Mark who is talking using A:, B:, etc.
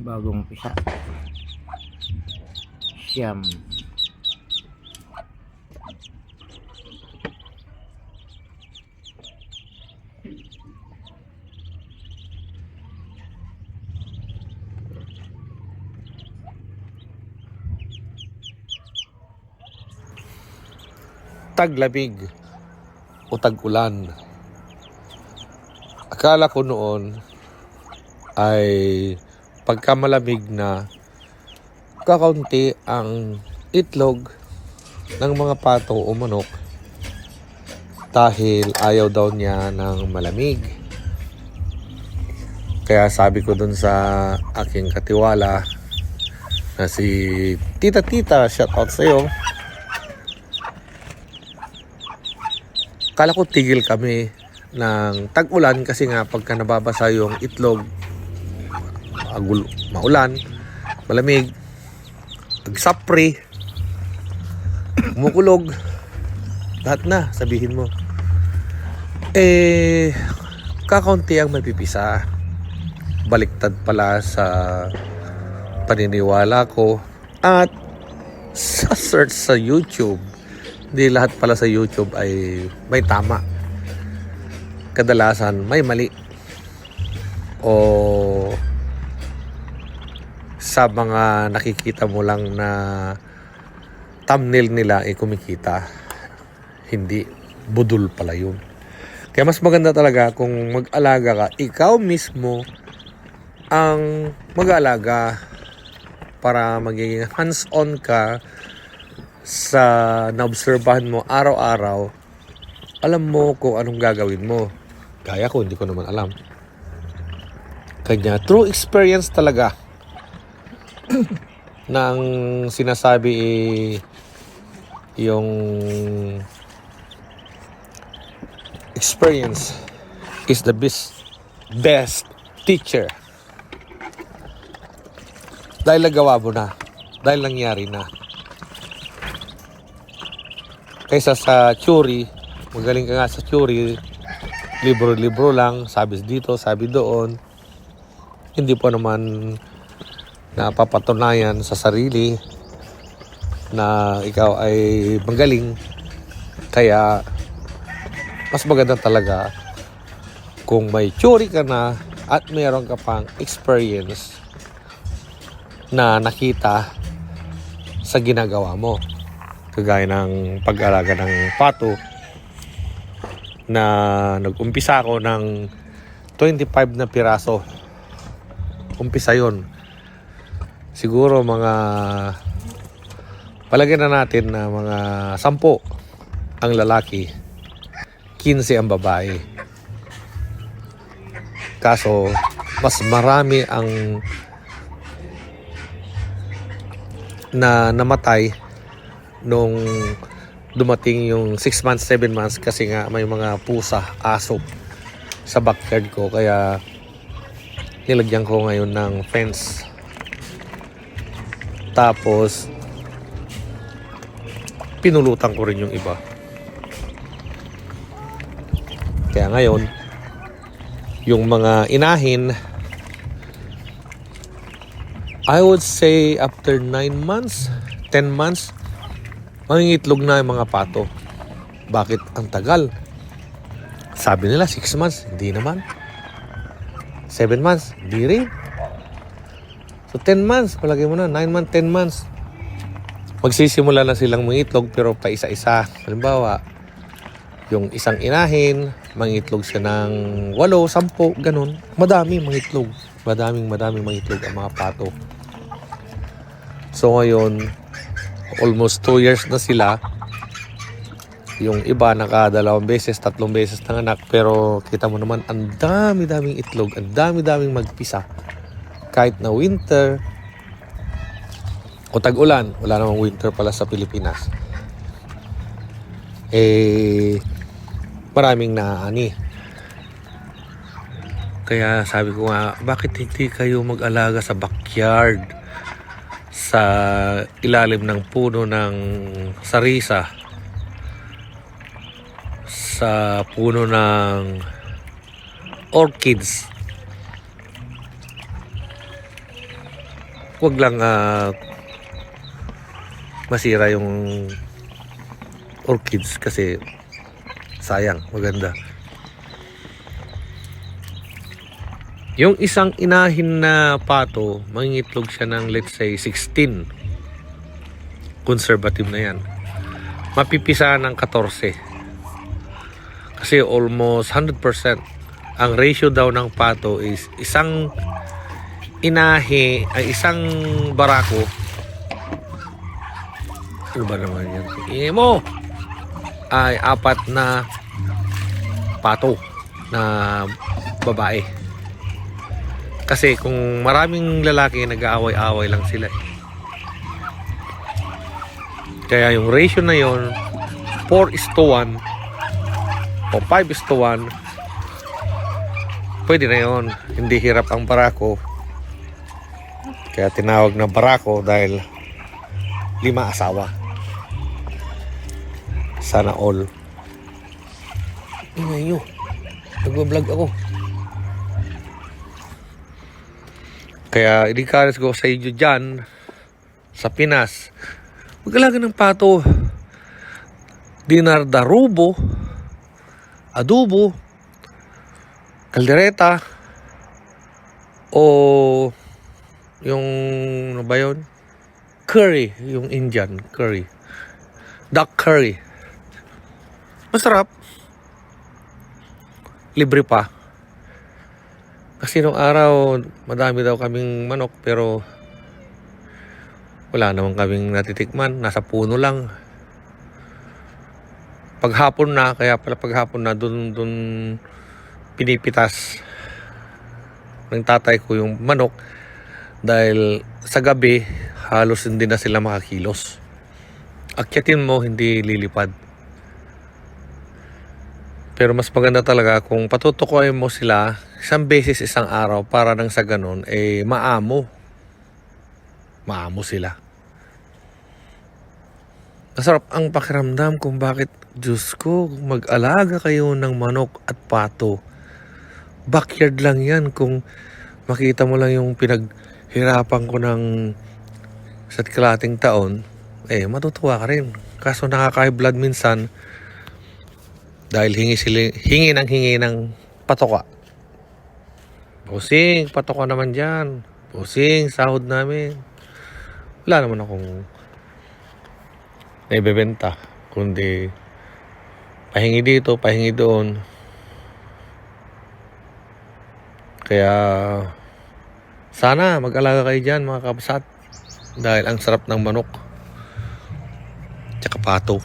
A: bagong pisa siyam.
B: Taglamig o tag-ulan. Akala ko noon ay pagka malamig na kakaunti ang itlog ng mga pato o manok dahil ayaw daw niya ng malamig. Kaya sabi ko dun sa aking katiwala na si Tita, shout out sa'yo. Kala ko tigil kami ng tag-ulan kasi nga pagka nababasa yung itlog, maulan, malamig, nagsapre, kumukulog, lahat na, sabihin mo. Kakaunti ang mapipisa. Baliktad pala sa paniniwala ko at sa search sa YouTube. Hindi lahat pala sa YouTube ay may tama. Kadalasan may mali. O sa mga nakikita mo lang na thumbnail nila ay kumikita. Hindi. Budol pala yun. Kaya mas maganda talaga kung mag-alaga ka, ikaw mismo ang mag-alaga para magiging hands-on ka sa naobserbahan mo araw-araw. Alam mo kung anong gagawin mo. Kaya ko, hindi ko naman alam. Kanya, true experience talaga na ang sinasabi yung experience is the best teacher. Dahil nagawa mo na. Dahil nangyari na. Kaysa sa theory, magaling ka nga sa theory, libro-libro lang, sabi dito, sabi doon. Hindi po naman napapatunayan sa sarili na ikaw ay magaling. Kaya, mas maganda talaga kung may theory ka na at mayroon ka pang experience na nakita sa ginagawa mo. Kagaya ng pag-alaga ng pato na nag-umpisa ako ng 25 na piraso. Umpisa yon. Siguro mga palagyan na natin na mga 10 ang lalaki, 15 ang babae. Kaso mas marami ang namatay nung dumating yung 6 months, 7 months kasi nga may mga pusa, aso sa backyard ko. Kaya nilagyan ko ngayon ng fence. Tapos pinulutan ko rin yung iba. Kaya ngayon yung mga inahin, I would say after 9 months, 10 months, mangingitlog na yung mga pato. Bakit ang tagal? Sabi nila 6 months, hindi naman. 7 months, hindi rin. So 10 months, palagay mo na, 9 months, 10 months. Magsisimula na silang mangitlog pero pa isa-isa. Halimbawa, yung isang inahin, mangitlog siya ng 8, 10, ganun. Madami mangitlog. Madaming mangitlog ang mga pato. So ngayon, almost 2 years na sila. Yung iba naka 2 beses, 3 beses ng anak. Pero kita mo naman, ang dami-daming itlog, ang dami-daming magpisa. Kahit na winter o tag-ulan, wala namang winter pala sa Pilipinas. Maraming naaani. Kaya sabi ko nga, bakit hindi kayo mag-alaga sa backyard? Sa ilalim ng puno ng sarisa, sa puno ng orchids, Huwag lang masira yung orchids kasi sayang, maganda. Yung isang inahin na pato, mangingitlog siya ng let's say 16. Conservative na yan. Mapipisa ng 14. Kasi almost 100%. Ang ratio daw ng pato is isang inahe ay isang barako. Ano ba naman yan? Imo ay 4 na pato na babae. Kasi kung maraming lalaki, nag-aaway-aaway lang sila. Kaya yung ratio na yon 4:1 o 5:1, pwede na yon. Hindi hirap ang barako. Kaya tinawag na barako dahil 5 asawa. Sana all. Ingay nyo. Nag-vlog ako. Kaya i-encourage ko sa inyo dyan sa Pinas, mag-alaga ng pato. Dinardarubo, adobo, kaldereta, o yung ano ba yun? Curry, yung Indian curry. Duck curry. Masarap. Libre pa. Kasi nung araw, madami daw kaming manok pero wala naman kaming natitikman. Nasa puno lang. Paghapon na, kaya pala paghapon na dun pinipitas ng tatay ko yung manok dahil sa gabi halos hindi na sila makakilos. Akyatin mo, hindi lilipad. Pero mas maganda talaga kung patutukoy mo sila isang beses isang araw para nang sa ganun, maamo sila. Masarap ang pakiramdam kung bakit, Diyos ko, mag-alaga kayo ng manok at pato. Backyard lang yan. Kung makita mo lang yung pinaghirapan ko ng sa kalating taon, matutuwa ka rin. Kaso nakaka-high blood minsan dahil hingi ng patoka. Bossing, patoka naman dyan. Bossing, sahod namin. Wala naman akong naibebenta, kundi pahingi dito, pahingi doon. Kaya sana mag-alaga kayo dyan mga kabsat, dahil ang sarap ng manok tsaka pato.